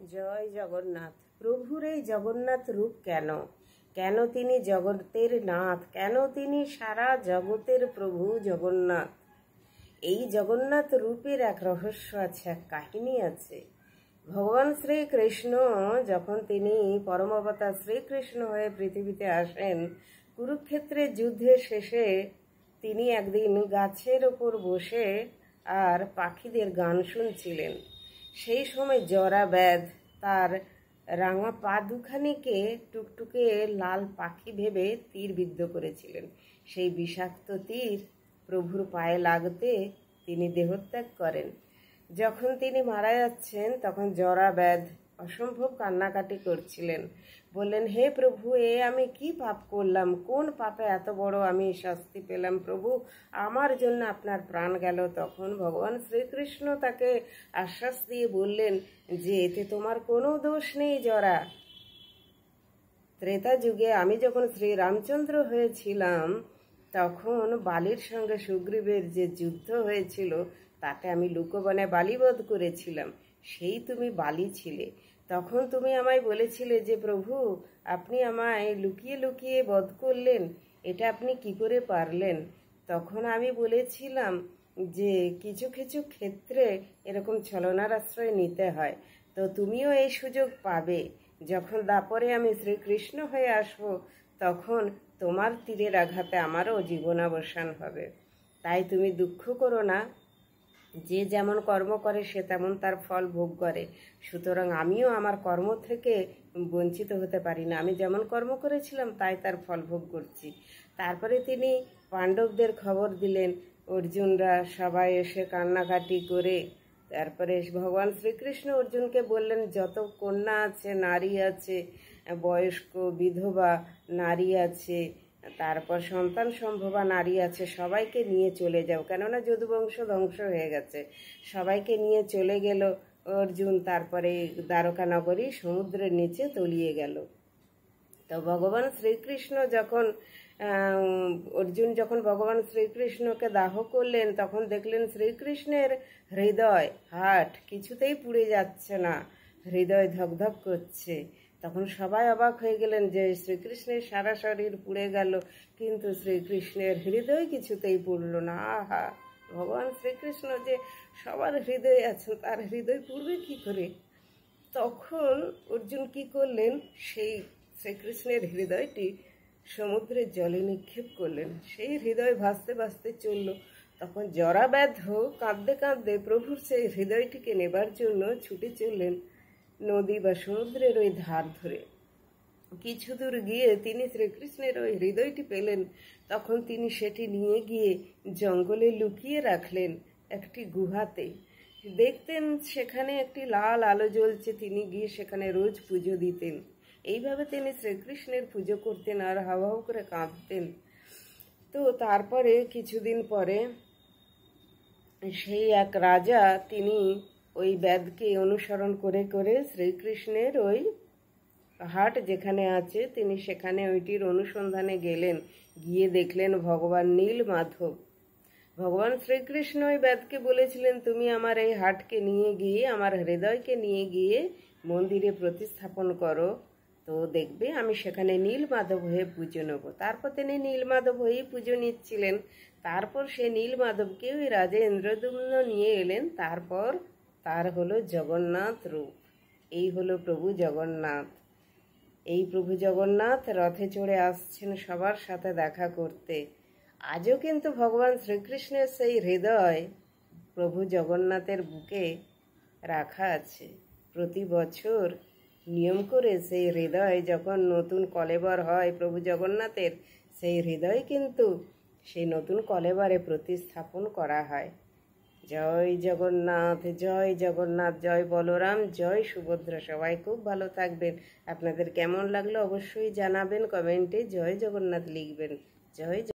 জয় জগন্নাথ। প্রভুর এই জগন্নাথ রূপ কেন? কেন তিনি জগতের নাথ? কেন তিনি সারা জগতের প্রভু জগন্নাথ? এই জগন্নাথ রূপের এক রহস্য আছে, এক কাহিনী আছে। ভগবান শ্রীকৃষ্ণ যখন তিনি পরম অবতার শ্রীকৃষ্ণ হয়ে পৃথিবীতে আসেন, কুরুক্ষেত্রের যুদ্ধের শেষে তিনি একদিন গাছের ওপর বসে আর পাখিদের গান শুনছিলেন। সেই সময় জরাব্যাধ তার রাঙা পা দুখানিকে টুকটুকে লাল পাখি ভেবে তীর বিদ্ধ করেছিলেন। সেই বিষাক্ত তীর প্রভুর পায়ে লাগতে তিনি দেহত্যাগ করেন। যখন তিনি মারা যাচ্ছেন তখন জরাব্যাধ অসম্ভব কান্নাকাটি করছিলেন। বললেন, হে প্রভু, আমি কি পাপ করলাম? কোন পাপে এত বড় আমি শাস্তি পেলাম? প্রভু, আমার জন্য আপনার প্রাণ গেল। তখন ভগবান শ্রীকৃষ্ণ তাকে আশ্বাস দিয়ে বললেন যে এতে তোমার কোনো দোষ নেই জরা। ত্রেতা যুগে আমি যখন শ্রীরামচন্দ্র হয়েছিলাম তখন বালির সঙ্গে সুগ্রীবের যে যুদ্ধ হয়েছিল তাতে আমি লুকোবনে বালিবধ করেছিলাম। সেই তুমি বালি ছিলে। তখন তুমি আমায় বলেছিলে যে প্রভু, আপনি আমায় লুকিয়ে লুকিয়ে বধ করলেন, এটা আপনি কি করে পারলেন? তখন আমি বলেছিলাম যে কিছু কিছু ক্ষেত্রে এরকম ছলনার আশ্রয় নিতে হয়। তো তুমিও এই সুযোগ পাবে। যখন দাপরে আমি শ্রীকৃষ্ণ হয়ে আসব তখন তোমার তীরের আঘাতে আমারও জীবনাবসান হবে। তাই তুমি দুঃখ করো না। যে যেমন কর্ম করে সে তেমন তার ফল ভোগ করে। সুতরাং আমিও আমার কর্ম থেকে বঞ্চিত হতে পারি না। আমি যেমন কর্ম করেছিলাম তাই তার ফল ভোগ করছি। তারপরে তিনি পাণ্ডবদের খবর দিলেন। অর্জুনরা সবাই এসে কান্নাকাটি করে তারপরে ভগবান শ্রীকৃষ্ণ অর্জুনকে বললেন, যত কন্যা আছে, নারী আছে, বয়স্ক বিধবা নারী আছে, তারপর সন্তান সম্ভবা নারী আছে, সবাইকে নিয়ে চলে যাও, কেননা যদুবংশ ধ্বংস হয়ে গেছে। সবাইকে নিয়ে চলে গেল অর্জুন। তারপরে দ্বারকা নগরী সমুদ্রের নিচে তলিয়ে গেল। তো ভগবান শ্রীকৃষ্ণ যখন অর্জুন যখন ভগবান শ্রীকৃষ্ণকে দাহ করলেন তখন দেখলেন শ্রীকৃষ্ণের হৃদয় হার্ট কিছুতেই পুড়ে যাচ্ছে না, হৃদয় ধকধক করছে। তখন সবাই অবাক হয়ে গেলেন যে শ্রীকৃষ্ণের সারা শরীর পুড়ে গেল কিন্তু শ্রীকৃষ্ণের হৃদয় কিছুতেই পুড়ল না। আহা, ভগবান শ্রীকৃষ্ণ যে সবার হৃদয়ে আছেন, তার হৃদয় পুড়বে কি করে? তখন অর্জুন কি করলেন, সেই শ্রীকৃষ্ণের হৃদয়টি সমুদ্রের জলে নিক্ষেপ করলেন। সেই হৃদয় ভাসতে ভাসতে চলল। তখন জরাব্যাধ কাঁদতে কাঁদতে প্রভুর সেই হৃদয়টিকে নেবার জন্য ছুটে চললেন নদী বা সমুদ্রের ওই ধার ধরে। কিছু দূর গিয়ে তিনি শ্রীকৃষ্ণের ওই হৃদয়টি পেলেন। তখন তিনি সেটি নিয়ে গিয়ে জঙ্গলে লুকিয়ে রাখলেন একটি গুহাতে। দেখতেন সেখানে একটি লাল আলো জ্বলছে, তিনি গিয়ে সেখানে রোজ পুজো দিতেন। এইভাবে তিনি শ্রীকৃষ্ণের পুজো করতেন আর হাউ করে কাঁদতেন। তো তারপরে কিছুদিন পরে সেই এক রাজা তিনি ওই বেদকে অনুসরণ করে করে শ্রীকৃষ্ণের ওই হাট যেখানে আছে তিনি সেখানে ওইটির অনুসন্ধানে গেলেন। গিয়ে দেখলেন ভগবান নীলমাধব। ভগবান শ্রীকৃষ্ণ ওই বেদকে বলেছিলেন, তুমি আমার এই হাটকে নিয়ে গিয়ে আমার হৃদয়কে নিয়ে গিয়ে মন্দিরে প্রতিস্থাপন করো, তো দেখবে আমি সেখানে নীলমাধব হয়ে পুজো নেব। তারপর তিনি নীলমাধব হয়েই পুজো নিচ্ছিলেন। তারপর সে নীলমাধবকে ওই রাজা ইন্দ্রদ্যুম্ন নিয়ে এলেন। তারপর তার হলো জগন্নাথ রূপ। এই হলো প্রভু জগন্নাথ। এই প্রভু জগন্নাথ রথে চড়ে আসছেন সবার সাথে দেখা করতে। আজও কিন্তু ভগবান শ্রীকৃষ্ণের সেই হৃদয় প্রভু জগন্নাথের বুকে রাখা আছে। প্রতি বছর নিয়ম করে সেই হৃদয় যখন নতুন কলেবর হয় প্রভু জগন্নাথের, সেই হৃদয় কিন্তু সেই নতুন কলেবরে প্রতিস্থাপন করা হয়। জয় জগন্নাথ, জয় জগন্নাথ, জয় বলরাম, জয় সুভদ্রা। সবাই খুব ভালো থাকবেন। আপনাদের কেমন লাগলো অবশ্যই জানাবেন কমেন্টে। জয় জগন্নাথ লিখবেন। জয়